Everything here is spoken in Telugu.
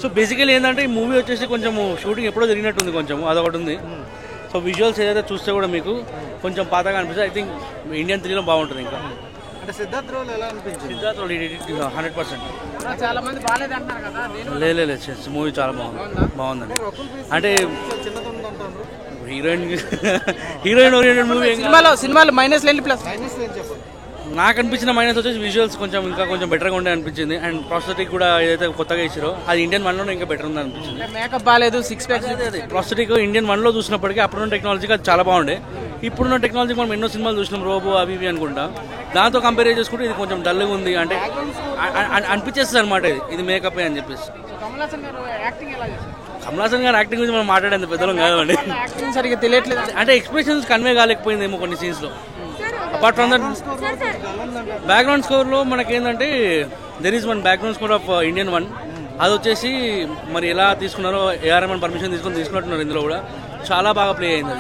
సో బేసికలీ ఏంటంటే ఈ మూవీ వచ్చేసి కొంచెం షూటింగ్ ఎప్పుడో జరిగినట్టుంది, కొంచెం అదొకటి ఉంది. సో విజువల్స్ ఏదైతే చూస్తే కూడా మీకు కొంచెం పాతగా అనిపిస్తుంది. ఐ థింక్ ఇండియన్ 3లో బాగుంటుంది. ఇంకా సిద్ధార్థ్ రోల్ ఎలా అనిపించింది? సిద్ధార్థ్ రోల్ 100%. చాలా మంది బాగాలేదు అంటున్నారు కదా. లేదు మూవీ చాలా బాగుందండి. అంటే హీరోయిన్ ఓరియంటెడ్ మూవీ. సినిమాలో మైనస్ లేని ప్లస్ నాకు అనిపించిన మైనస్ వచ్చేసి విజువల్స్ కొంచెం బెటర్గా ఉండే అనిపించింది. అండ్ ప్రాస్థెటిక్ కూడా ఏదైతే కొత్తగా ఇచ్చారో అది ఇండియన్ 1లో ఇంకా బెటర్ ఉంది అనిపించింది. మేకప్ బాగాలేదు, 6 ప్యాక్స్. ప్రాస్థెటిక్ ఇండియన్ 1లో చూసినప్పటికీ అప్పుడున్న టెక్నాలజీకి అది చాలా బాగుండే. ఇప్పుడున్న టెక్నాలజీకి మనం ఎన్నో సినిమాలు చూసినాం, రోబో అవి ఇవి అనుకుంటా. దాంతో కంపేర్ చేసుకుంటే ఇది కొంచెం డల్గా ఉంది. అంటే అనిపించేస్తుంది అనమాట ఇది మేకప్ అని చెప్పేసి. కమల్ హాసన్ గారు యాక్టింగ్ గురించి మనం మాట్లాడేంత పెద్దలం కాదండి. సరిగ్గా తెలియట్లేదు. అంటే ఎక్స్ప్రెషన్స్ కన్వే కాలేకపోయిందేమో కొన్ని సీన్స్లో. అపార్ట్ ఫ్రమ్ దట్ బ్యాక్గ్రౌండ్ స్కోర్లో మనకేంటంటే there is one background score of Indian 1. అది వచ్చేసి మరి ఎలా తీసుకున్నారో ARMN పర్మిషన్ తీసుకున్నట్టున్నారు. ఇందులో కూడా చాలా బాగా ప్లే అయింది.